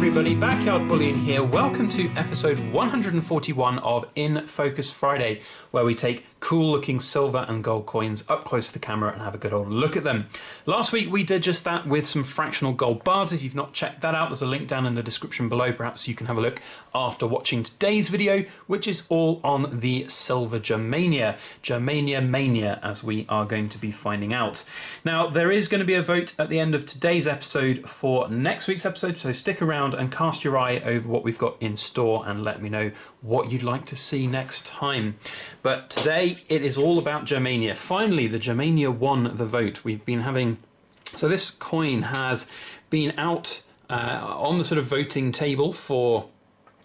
everybody, Backyard Bullion here. Welcome to episode 141 of In Focus Friday, where we take cool looking silver and gold coins up close to the camera and have a good old look at them. Last week we did just that with some fractional gold bars. If you've not checked that out, there's a link down in the description below. Perhaps you can have a look after watching today's video, which is all on the silver Germania. Germania Mania, as we are going to be finding out. Now, there is going to be a vote at the end of today's episode for next week's episode, so stick around and cast your eye over what we've got in store and let me know what you'd like to see next time. But today it is all about Germania. Finally, the Germania won the vote. We've been having, so this coin has been out on the sort of voting table for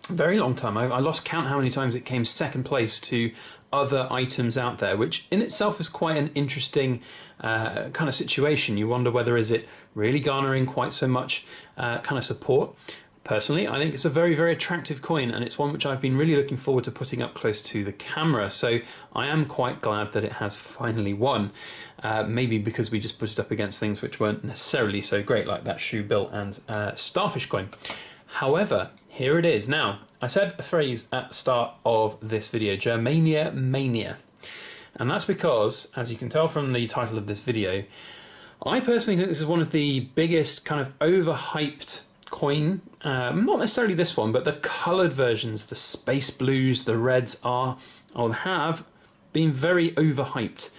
a very long time. I lost count how many times it came second place to other items out there, which in itself is quite an interesting kind of situation. You wonder whether is it really garnering quite so much kind of support. Personally, I think it's a very, very attractive coin, and it's one which I've been really looking forward to putting up close to the camera. So I am quite glad that it has finally won. Maybe because we just put it up against things which weren't necessarily so great, like that shoe bill and starfish coin. However, here it is. Now, I said a phrase at the start of this video, Germania Mania. And that's because, as you can tell from the title of this video, I personally think this is one of the biggest kind of overhyped coin, not necessarily this one, but the coloured versions, the space blues, the reds are, or have been very overhyped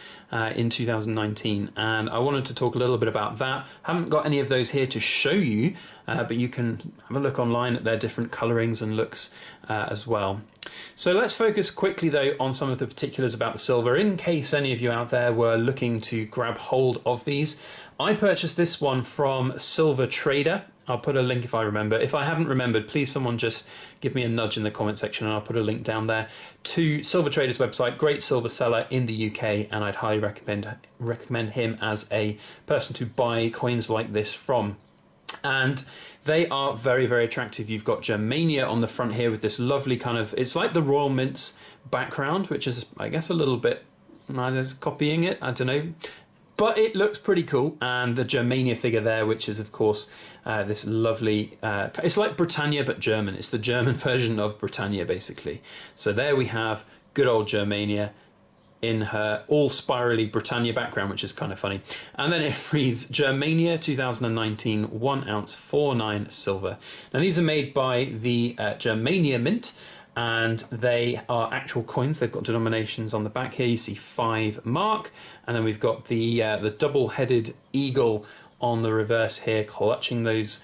in 2019, and I wanted to talk a little bit about that. Haven't got any of those here to show you, but you can have a look online at their different colourings and looks as well. So let's focus quickly though on some of the particulars about the silver, in case any of you out there were looking to grab hold of these. I purchased this one from Silver Trader. I'll put a link if I remember. If I haven't remembered, please someone just give me a nudge in the comment section and I'll put a link down there to Silver Trader's website. Great silver seller in the UK, and I'd highly recommend him as a person to buy coins like this from. And they are very, very attractive. You've got Germania on the front here with this lovely kind of, it's like the Royal Mint's background, which is, I guess, a little bit, copying it, I don't know. But it looks pretty cool, and the Germania figure there, which is of course this lovely, it's like Britannia but German. It's the German version of Britannia basically. So there we have good old Germania in her all spirally Britannia background, which is kind of funny. And then it reads Germania 2019 1 ounce 49 silver. Now these are made by the Germania Mint, and they are actual coins. They've got denominations on the back here. You see 5 mark, and then we've got the double-headed eagle on the reverse here, clutching those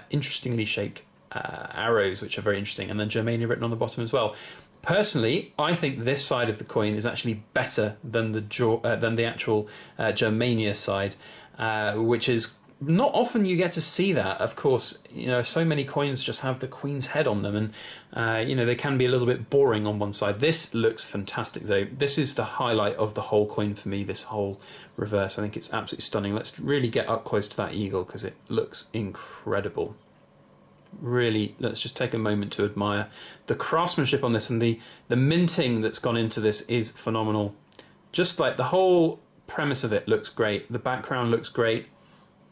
interestingly shaped arrows, which are very interesting, and then Germania written on the bottom as well. Personally, I think this side of the coin is actually better than the actual Germania side, which is not often you get to see that. Of course, you know, so many coins just have the Queen's head on them, and you know, they can be a little bit boring on one side. This looks fantastic though. This is the highlight of the whole coin for me, this whole reverse. I think it's absolutely stunning. Let's really get up close to that eagle because it looks incredible. Really, let's just take a moment to admire the craftsmanship on this, and the minting that's gone into this is phenomenal. Just like the whole premise of it looks great. The background looks great.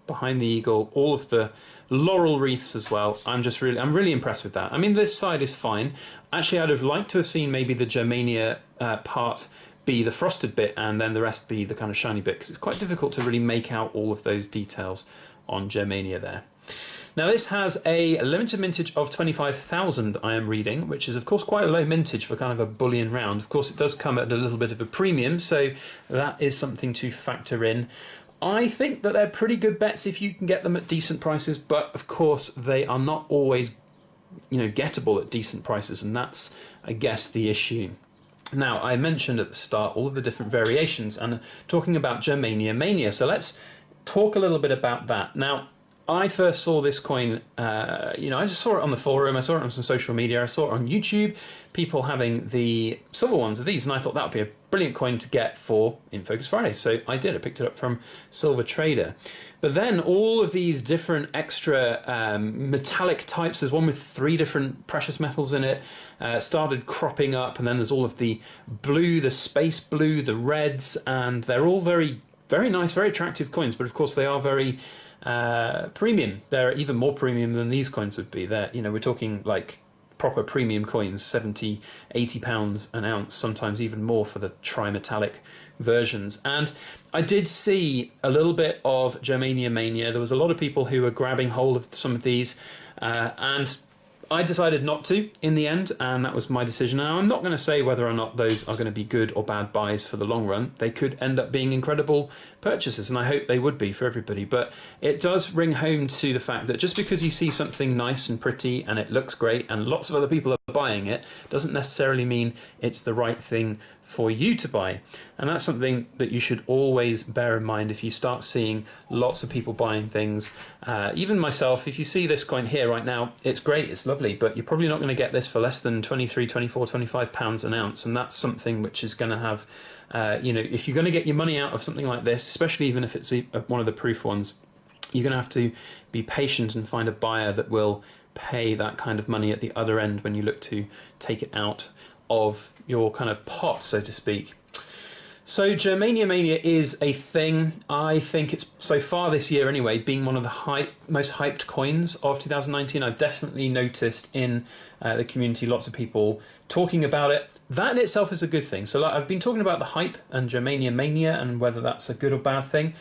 Behind the eagle, all of the laurel wreaths as well. I'm really impressed with that. I mean, this side is fine. Actually, I'd have liked to have seen maybe the Germania part be the frosted bit and then the rest be the kind of shiny bit, because it's quite difficult to really make out all of those details on Germania there. Now this has a limited mintage of 25,000, I am reading, which is of course quite a low mintage for kind of a bullion round. Of course it does come at a little bit of a premium, so that is something to factor in. I think that they're pretty good bets if you can get them at decent prices, but of course they are not always, you know, gettable at decent prices, and that's, I guess, the issue. Now, I mentioned at the start all of the different variations and talking about Germania Mania, so let's talk a little bit about that. Now, I first saw this coin, you know, I just saw it on the forum, I saw it on some social media, I saw it on YouTube, people having the silver ones of these, and I thought that would be a brilliant coin to get for In Focus Friday. So I did, I picked it up from Silver Trader. But then all of these different extra metallic types, there's one with 3 different precious metals in it, started cropping up, and then there's all of the blue, the space blue, the reds, and they're all very, very nice, very attractive coins, but of course they are very premium. They're even more premium than these coins would be. They're, you know, we're talking like proper premium coins, 70, 80 pounds an ounce, sometimes even more for the tri-metallic versions. And I did see a little bit of Germania Mania. There was a lot of people who were grabbing hold of some of these, and I decided not to in the end, and that was my decision. Now, I'm not going to say whether or not those are going to be good or bad buys for the long run. They could end up being incredible purchases, and I hope they would be for everybody. But it does ring home to the fact that just because you see something nice and pretty and it looks great and lots of other people are buying it, doesn't necessarily mean it's the right thing for you to buy. And that's something that you should always bear in mind if you start seeing lots of people buying things. Even myself, if you see this coin here right now, it's great, it's lovely, but you're probably not going to get this for less than 23, 24, 25 pounds an ounce. And that's something which is going to have, you know, if you're going to get your money out of something like this, especially even if it's one of the proof ones, you're going to have to be patient and find a buyer that will pay that kind of money at the other end when you look to take it out of your kind of pot, so to speak. So Germania Mania is a thing. I think it's, so far this year anyway, being one of the most hyped coins of 2019. I've definitely noticed in the community lots of people talking about it. That in itself is a good thing. So like, I've been talking about the hype and Germania Mania and whether that's a good or bad thing.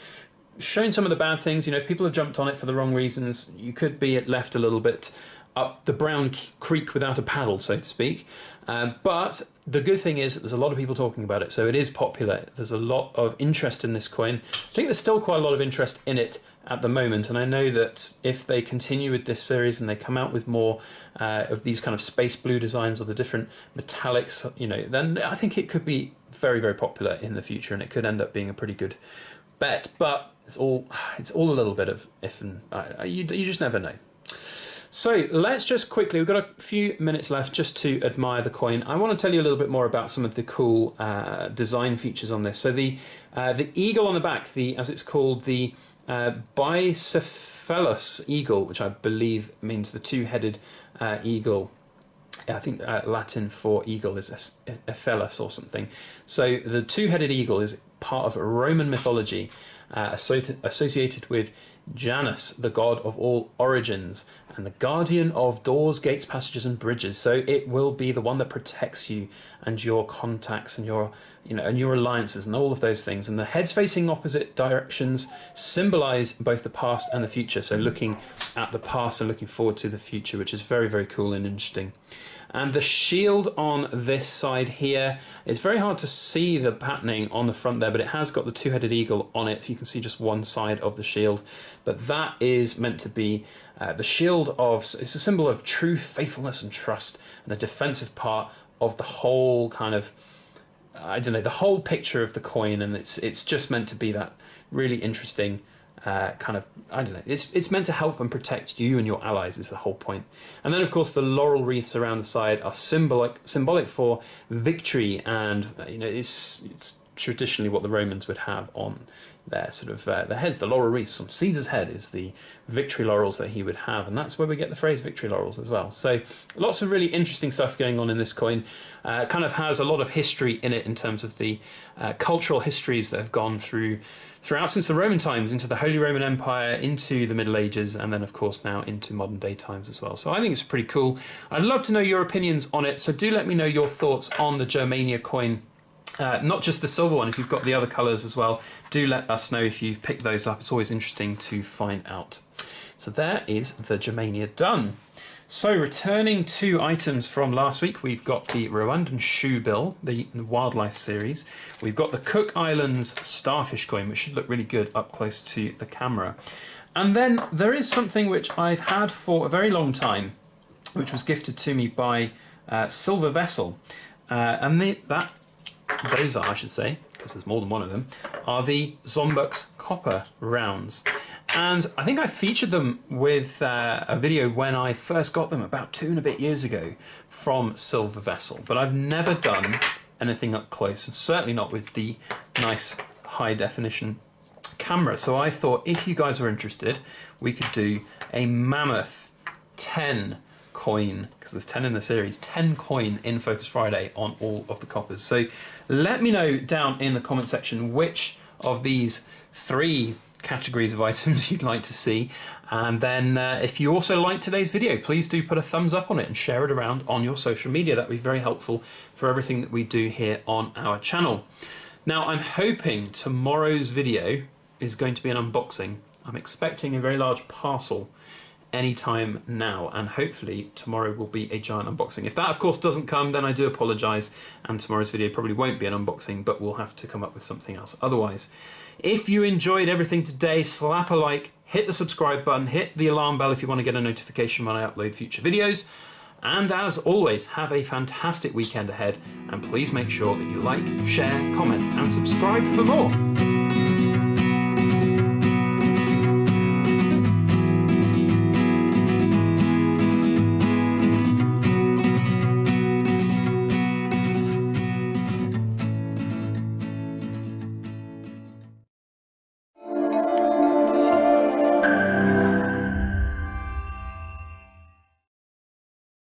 Showing some of the bad things, you know, if people have jumped on it for the wrong reasons, you could be left a little bit up the brown creek without a paddle, so to speak. But the good thing is that there's a lot of people talking about it, so it is popular. There's a lot of interest in this coin. I think there's still quite a lot of interest in it at the moment, and I know that if they continue with this series and they come out with more of these kind of space blue designs or the different metallics, you know, then I think it could be very, very popular in the future, and it could end up being a pretty good bet. But it's all a little bit of if and you just never know. So let's just quickly, we've got a few minutes left just to admire the coin. I want to tell you a little bit more about some of the cool design features on this. So the eagle on the back, as it's called, the bicephalous eagle, which I believe means the two-headed eagle. I think Latin for eagle is ephelus or something. So the two-headed eagle is part of Roman mythology, associated with Janus, the god of all origins, and the guardian of doors, gates, passages, and bridges. So it will be the one that protects you and your contacts and your, you know, and your alliances and all of those things. And the heads facing opposite directions symbolize both the past and the future. So looking at the past and looking forward to the future, which is very, very cool and interesting. And the shield on this side here, it's very hard to see the patterning on the front there, but it has got the two-headed eagle on it. You can see just one side of the shield, but that is meant to be the shield of, it's a symbol of truth, faithfulness and trust, and a defensive part of the whole kind of, I don't know, the whole picture of the coin. And it's just meant to be that really interesting kind of, I don't know, it's meant to help and protect you and your allies is the whole point. And then of course the laurel wreaths around the side are symbolic for victory, and you know, it's traditionally what the Romans would have on their sort of their heads. The laurel wreaths on Caesar's head is the victory laurels that he would have, and that's where we get the phrase victory laurels as well. So lots of really interesting stuff going on in this coin. Kind of has a lot of history in it in terms of the cultural histories that have gone throughout since the Roman times, into the Holy Roman Empire, into the Middle Ages, and then of course now into modern day times as well. So I think it's pretty cool. I'd love to know your opinions on it, so do let me know your thoughts on the Germania coin. Not just the silver one, if you've got the other colours as well, do let us know if you've picked those up. It's always interesting to find out. So there is the Germania done. So returning to items from last week, we've got the Rwandan shoe bill, the wildlife series. We've got the Cook Islands starfish coin, which should look really good up close to the camera. And then there is something which I've had for a very long time, which was gifted to me by Silver Vessel. Those are, I should say, because there's more than one of them, are the Zombux copper rounds. And I think I featured them with a video when I first got them about 2 and a bit years ago from Silver Vessel. But I've never done anything up close, and certainly not with the nice high definition camera. So I thought if you guys were interested, we could do a mammoth 10 coin, because there's 10 in the series, 10 coin in Focus Friday on all of the coppers. So let me know down in the comment section which of these 3 categories of items you'd like to see. And then if you also like today's video, please do put a thumbs up on it and share it around on your social media. That'd be very helpful for everything that we do here on our channel. Now, I'm hoping tomorrow's video is going to be an unboxing. I'm expecting a very large parcel anytime now, and hopefully tomorrow will be a giant unboxing. If that of course doesn't come, then I do apologise, and tomorrow's video probably won't be an unboxing, but we'll have to come up with something else otherwise. If you enjoyed everything today, slap a like, hit the subscribe button, hit the alarm bell if you want to get a notification when I upload future videos, and as always, have a fantastic weekend ahead, and please make sure that you like, share, comment and subscribe for more.